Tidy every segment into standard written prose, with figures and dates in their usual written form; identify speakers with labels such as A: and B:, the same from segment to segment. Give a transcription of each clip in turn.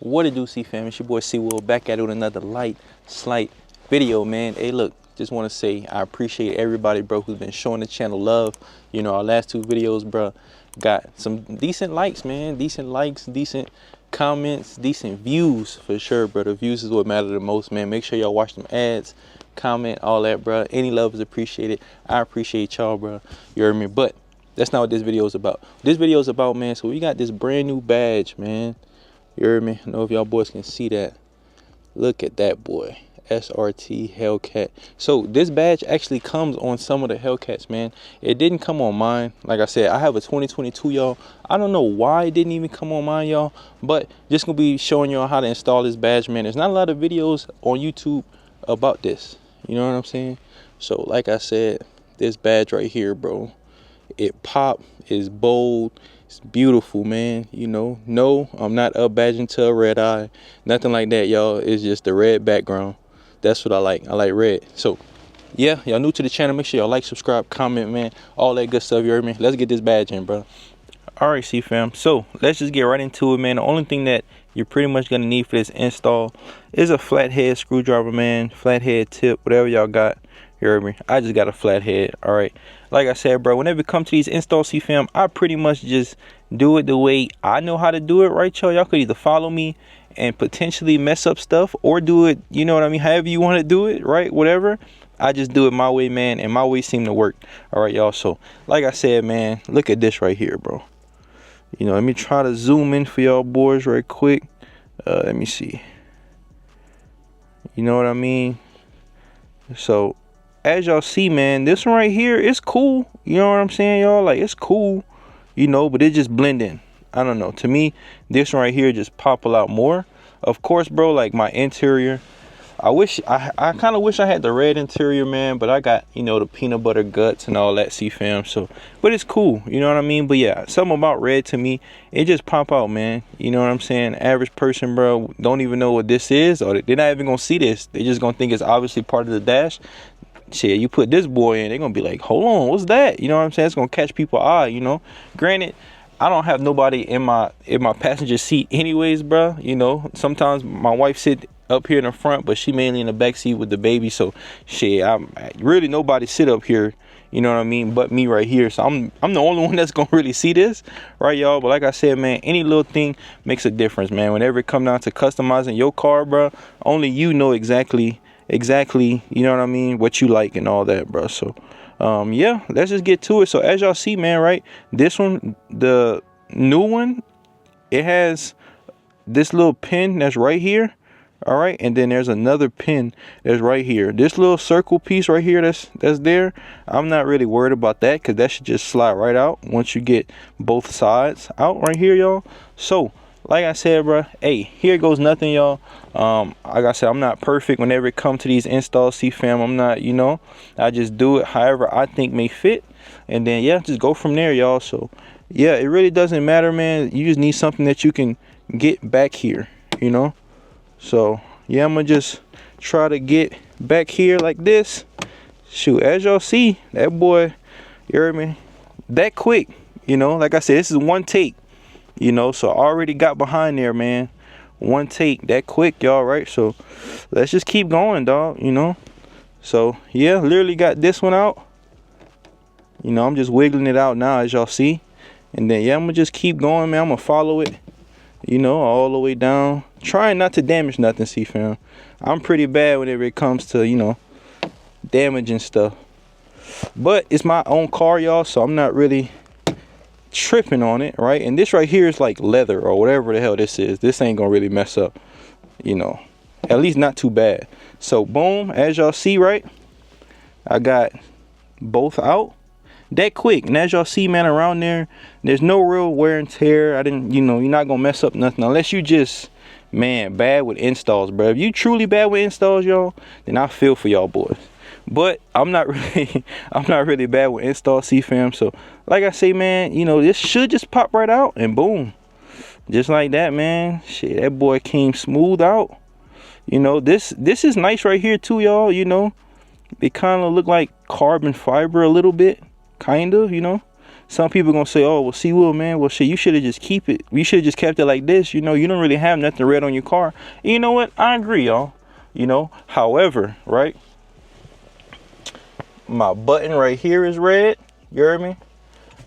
A: What it do, CEEFAM? It's your boy C-Will back at it with another slight video, man. Hey, look, just want to say I appreciate everybody, bro, who's been showing the channel love. You know, our last two videos, bro, got some decent likes, man. Decent likes, decent comments, decent views for sure, bro. The views is what matter the most, man. Make sure y'all watch them ads, comment, all that, bro. Any love is appreciated. I appreciate y'all, bro. You heard me? But that's not what this video is about. This video is about, man, so we got this brand new badge, man. You heard me? I don't know if y'all boys can see that. Look at that boy. SRT Hellcat. So this badge actually comes on some of the Hellcats, man. It didn't come on mine. Like I said, I have a 2022, y'all. I don't know why it didn't even come on mine, y'all. But just gonna be showing y'all how to install this badge, man. There's not a lot of videos on YouTube about this. You know what I'm saying? So like I said, this badge right here, bro. It pop, is bold, it's beautiful, man. You know, no, I'm not up badging to a red eye, nothing like that, y'all. It's just the red background. That's what I like. I like red. So yeah, y'all new to the channel, make sure y'all like, subscribe, comment, man, all that good stuff. You heard me? Let's get this badge in, bro. All right, CEEFAM, so let's just get right into it, man. The only thing that you're pretty much gonna need for this install is a flathead screwdriver, man. Flathead tip, whatever y'all got. You heard me? I just got a flathead. All right, like I said, bro, whenever it comes to these installs, CEEFAM, I pretty much just do it the way I know how to do it, right, y'all? Y'all could either follow me and potentially mess up stuff, or do it, you know what I mean, however you want to do it, right? Whatever. I just do it my way, man, and my way seem to work. All right, y'all. So like I said, man, look at this right here, bro. You know, let me try to zoom in for y'all boys right quick. Let me see. You know what I mean? So as y'all see, man, this one right here is cool. You know what I'm saying, y'all? Like, it's cool, you know, but it just blend in. I don't know. To me, this one right here just pop a lot more. Of course, bro, like my interior, I kind of wish I had the red interior, man, but I got, you know, the peanut butter guts and all that, CEEFAM. So, but it's cool, you know what I mean? But yeah, something about red to me, it just pop out, man. You know what I'm saying? Average person, bro, don't even know what this is, or they're not even gonna see this. They just gonna think it's obviously part of the dash. Shit, you put this boy in, they're gonna be like, hold on, what's that? You know what I'm saying? It's gonna catch people's eye, you know. Granted, I don't have nobody in my passenger seat anyways, bro. You know, sometimes my wife sit up here in the front, but she mainly in the back seat with the baby. So shit, I'm really nobody sit up here, you know what I mean, but me right here. So I'm the only one that's gonna really see this, right, y'all? But like I said, man, any little thing makes a difference, man. Whenever it comes down to customizing your car, bro, only you know exactly, you know what I mean, what you like and all that, bro. So yeah, let's just get to it. So as y'all see, man, right, this one, the new one, it has this little pin that's right here. All right, and then there's another pin that's right here. This little circle piece right here that's there, I'm not really worried about that, because that should just slide right out once you get both sides out right here, y'all. So like I said, bro, hey, here goes nothing, y'all. Like I said, I'm not perfect whenever it comes to these installs, CEEFAM. I'm not, you know, I just do it however I think may fit, and then yeah, just go from there, y'all. So yeah, it really doesn't matter, man. You just need something that you can get back here, you know. So yeah, I'm gonna just try to get back here like this. Shoot, as y'all see, that boy, you heard me, that quick, you know. Like I said, this is one take, you know, so I already got behind there, man. One take, that quick, y'all, right? So let's just keep going, dog, you know. So yeah, literally got this one out, you know. I'm just wiggling it out now, as y'all see, and then yeah, I'm gonna just keep going, man. I'm gonna follow it, you know, all the way down, trying not to damage nothing, CEEFAM. I'm pretty bad whenever it comes to, you know, damaging stuff, but it's my own car, y'all, so I'm not really tripping on it, right? And this right here is like leather or whatever the hell this is. This ain't gonna really mess up, you know, at least not too bad. So boom, as y'all see, right, I got both out that quick, and as y'all see, man, around there's no real wear and tear. I didn't, you know, you're not gonna mess up nothing unless you just, man, bad with installs, bro. If you truly bad with installs, y'all, then I feel for y'all boys. But I'm not really bad with install, CEEFAM. So like I say, man, you know, this should just pop right out, and boom, just like that, man. Shit, that boy came smooth out. You know, this is nice right here too, y'all. You know, it kind of look like carbon fiber a little bit, kind of, you know. some people gonna say, oh, well, see, Will, man, well, shit, you should have just keep it. You should have just kept it like this. You know, you don't really have nothing red on your car. And you know what? I agree, y'all. You know, however, right? My button right here is red. You heard me?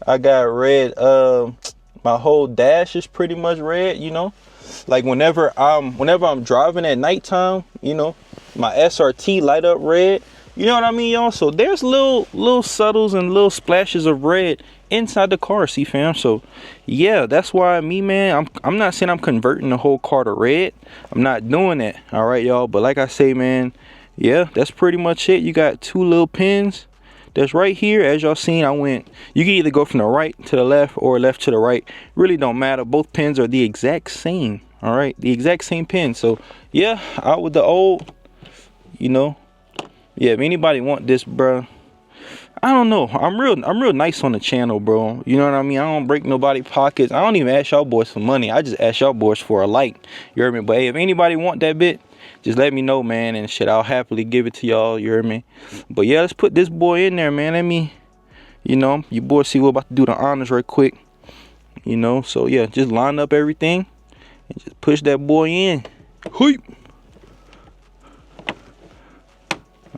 A: I got red. My whole dash is pretty much red. You know, like whenever I'm driving at nighttime, you know, my SRT light up red. You know what I mean, y'all? So there's little subtles and little splashes of red inside the car, CEEFAM. So yeah, that's why me, man, I'm not saying I'm converting the whole car to red. I'm not doing that. All right, y'all. But like I say, man, yeah, that's pretty much it. You got two little pins that's right here. As y'all seen, you can either go from the right to the left or left to the right. Really don't matter. Both pins are the exact same. All right, the exact same pin. So yeah, out with the old, you know. Yeah, if anybody want this, bro, I don't know. I'm real nice on the channel, bro. You know what I mean? I don't break nobody pockets. I don't even ask y'all boys for money. I just ask y'all boys for a like. You heard me? But hey, if anybody want that bit, just let me know, man, and shit, I'll happily give it to y'all. You heard me? But yeah, let's put this boy in there, man. Let me, you know, your boy see what about to do the honors right quick. You know, so yeah, just line up everything and just push that boy in. Hoop.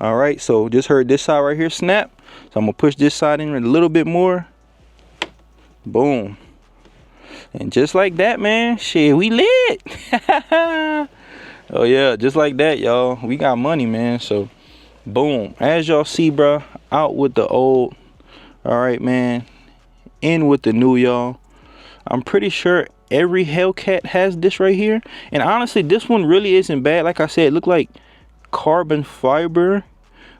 A: All right, so just heard this side right here snap. So I'm gonna push this side in a little bit more. Boom. And just like that, man, shit, we lit. Oh yeah, just like that, y'all. We got money, man. So boom. As y'all see, bro, out with the old. All right, man. In with the new, y'all. I'm pretty sure every Hellcat has this right here. And honestly, this one really isn't bad. Like I said, it looked like carbon fiber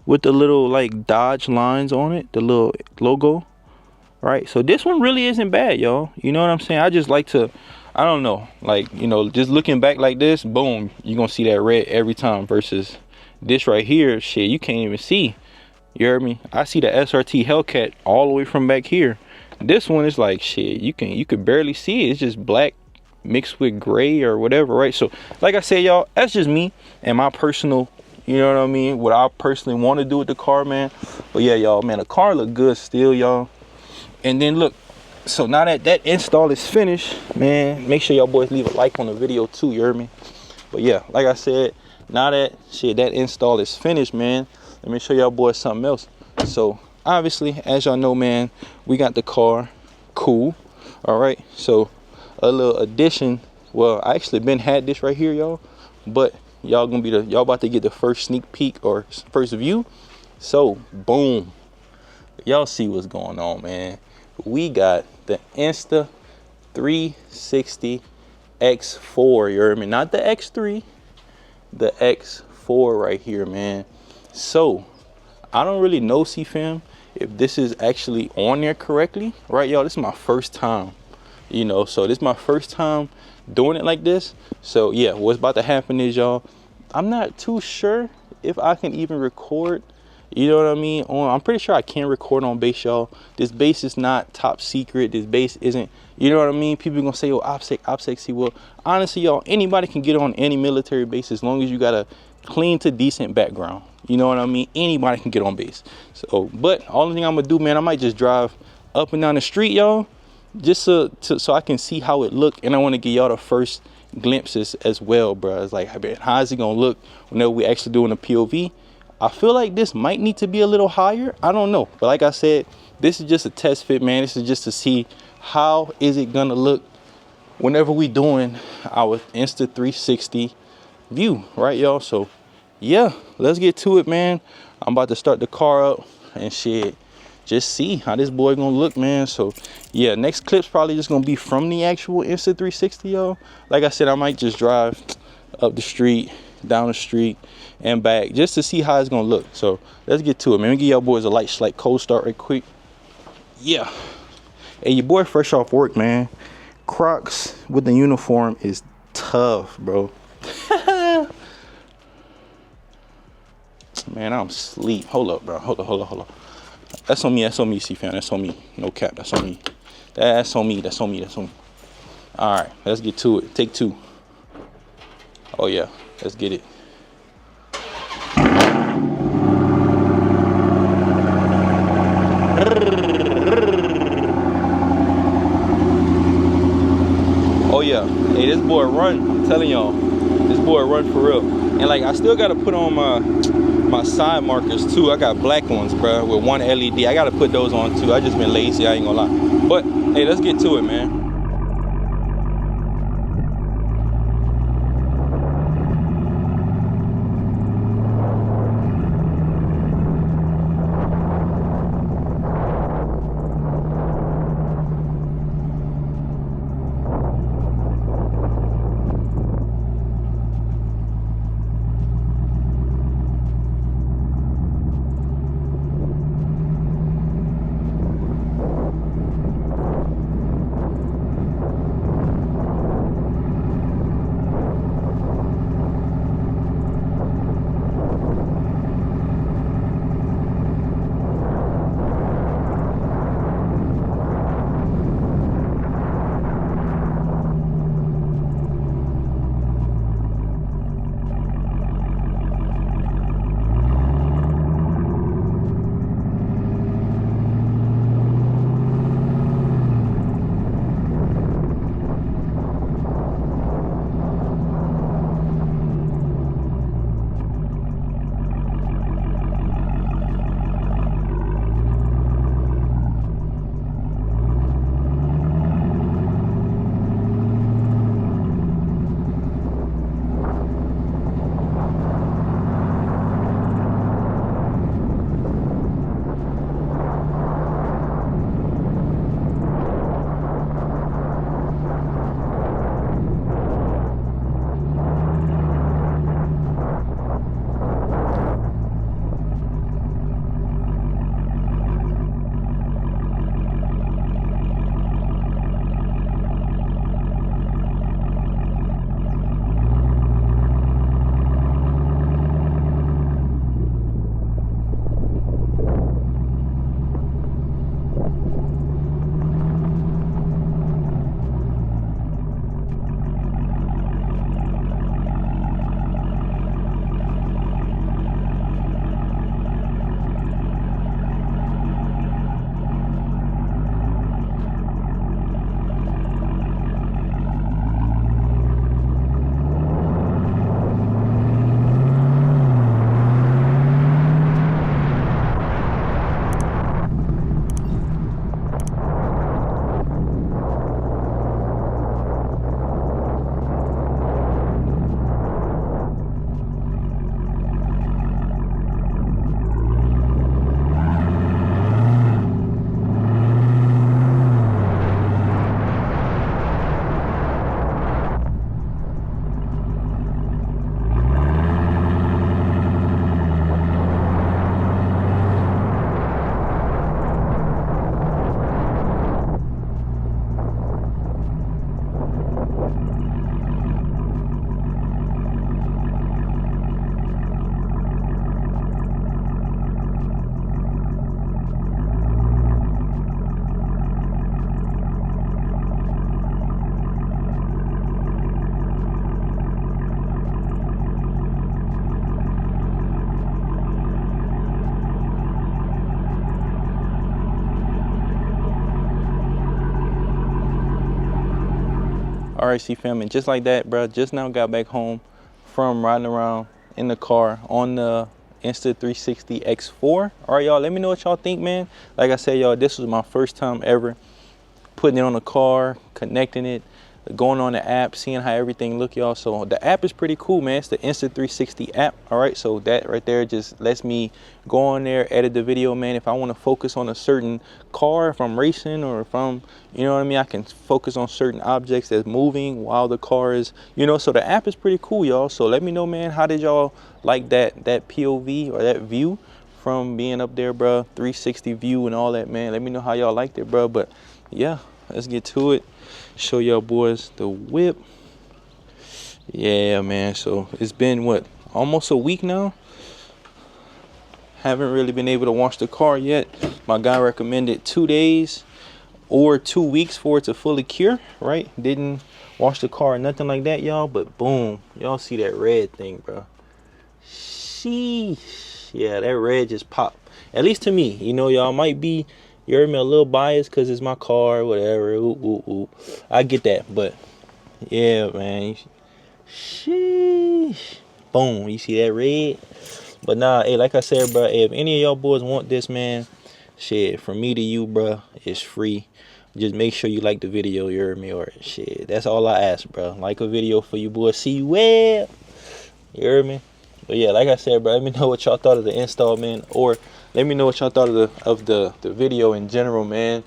A: with the little like Dodge lines on it, the little logo. Right, so this one really isn't bad, y'all. You know what I'm saying? I just like to, I don't know, like, you know, just looking back like this, boom, you're gonna see that red every time. Versus this right here, shit, you can't even see. You heard me? I see the SRT Hellcat all the way from back here. This one is like, shit, you could barely see it. It's just black mixed with gray or whatever, right? So like I said, y'all, that's just me and my personal, you know what I mean, what I personally want to do with the car, man. But yeah, y'all, man, the car look good still, y'all. And then look, so now that that install is finished, man, make sure y'all boys leave a like on the video too, you heard me? But yeah, like I said, now that shit, that install is finished, man, let me show y'all boys something else. So obviously, as y'all know, man, we got the car cool. All right, so a little addition. Well, I actually been had this right here, y'all, but y'all gonna be y'all about to get the first sneak peek or first view. So boom, y'all see what's going on, man. We got the Insta360 X4, you heard me? Not the X3, the X4 right here, man. So I don't really know, CEEFAM, if this is actually on there correctly, right, y'all? This is my first time, you know, so this is my first time doing it like this. So yeah, what's about to happen is, y'all, I'm not too sure if I can even record, you know what I mean, I'm pretty sure I can record on base, y'all. This base is not top secret. This base isn't, you know what I mean? People gonna say, oh, OPSEC, see, well, honestly, y'all, anybody can get on any military base as long as you got a clean to decent background. You know what I mean? Anybody can get on base. So, but only thing I'm gonna do, man, I might just drive up and down the street, y'all, just so I can see how it look, and I want to give y'all the first glimpses as well, bro. It's like, how is it gonna look whenever we actually doing a POV? I feel like this might need to be a little higher. I don't know, but like I said, this is just a test fit, man. This is just to see how is it gonna look whenever we doing our Insta360 view, right, y'all? So yeah, let's get to it, man. I'm about to start the car up and shit, just see how this boy gonna look, man. So yeah, next clip's probably just gonna be from the actual Insta360, y'all. Like I said, I might just drive up the street, down the street, and back just to see how it's gonna look. So let's get to it, man. Let me give y'all boys a light cold start right quick. Yeah, hey, your boy fresh off work, man. Crocs with the uniform is tough, bro. Man, I'm asleep. Hold up, bro. Hold up. That's on me, CEEFAM. That's on me. No cap, that's on me. That's on me. All right, let's get to it. Take two. Oh yeah, let's get it. telling y'all, this boy run for real. And like, I still gotta put on my side markers too. I got black ones, bro, with one LED. I gotta put those on too. I just been lazy, I ain't gonna lie. But hey, let's get to it, man. All right, CEEFAM, and just like that, bro, just now got back home from riding around in the car on the Insta360 X4. All right, y'all, let me know what y'all think, man. Like I said, y'all, this was my first time ever putting it on the car, connecting it, going on the app, seeing how everything look, y'all. So the app is pretty cool, man. It's the Insta360 app. All right, so that right there just lets me go on there, edit the video, man. If I want to focus on a certain car, if I'm racing, or if I'm, you know what I mean, I can focus on certain objects that's moving while the car is, you know. So the app is pretty cool, y'all. So let me know, man, how did y'all like that POV or that view from being up there, bro? 360 view and all that, man. Let me know how y'all liked it, bro. But yeah, let's get to it. Show y'all boys the whip. Yeah, man, so it's been what, almost a week now. Haven't really been able to wash the car yet. My guy recommended 2 days or 2 weeks for it to fully cure, right? Didn't wash the car or nothing like that, y'all, but boom, y'all see that red thing, bro. Sheesh. Yeah, that red just popped, at least to me. You know, y'all might be, you heard me, a little biased because it's my car, whatever. Ooh, ooh, ooh. I get that, but yeah, man, Sheesh. Boom, you see that red? But nah, hey, like I said, bro, if any of y'all boys want this, man, shit, from me to you, bro, it's free. Just make sure you like the video, you heard me, or shit. That's all I ask, bro. Like a video for you boys. See you well. You heard me? But yeah, like I said, bro, let me know what y'all thought of the install, man, or let me know what y'all thought of the video in general, man.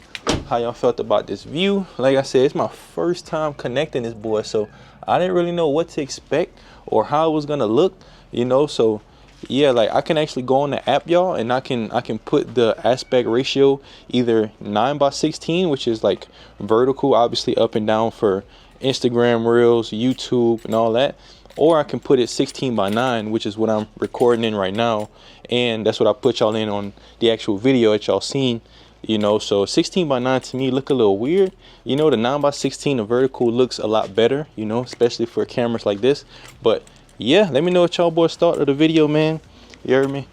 A: How y'all felt about this view. Like I said, it's my first time connecting this boy, so I didn't really know what to expect or how it was gonna look, you know. So yeah, like I can actually go on the app, y'all, and I can put the aspect ratio either 9:16, which is like vertical, obviously up and down for Instagram reels, YouTube, and all that, or I can put it 16:9, which is what I'm recording in right now, and that's what I put y'all in on the actual video that y'all seen, you know. So 16:9 to me look a little weird, you know. The 9:16, the vertical, looks a lot better, you know, especially for cameras like this. But yeah, let me know what y'all boys thought of the video, man. You heard me?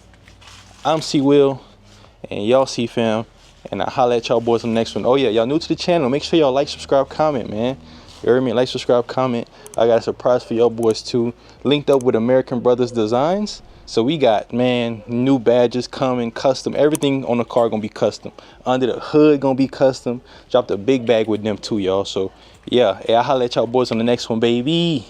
A: I'm C Will, and y'all CEEFAM, and I'll holla at y'all boys on the next one. Oh yeah, y'all new to the channel, make sure y'all like, subscribe, comment, man. You heard me? Like, subscribe, comment. I got a surprise for y'all boys too. Linked up with American Brothers Designs. So we got, man, new badges coming, custom. Everything on the car gonna be custom. Under the hood gonna be custom. Dropped a big bag with them too, y'all. So yeah, I'll holla at y'all boys on the next one, baby.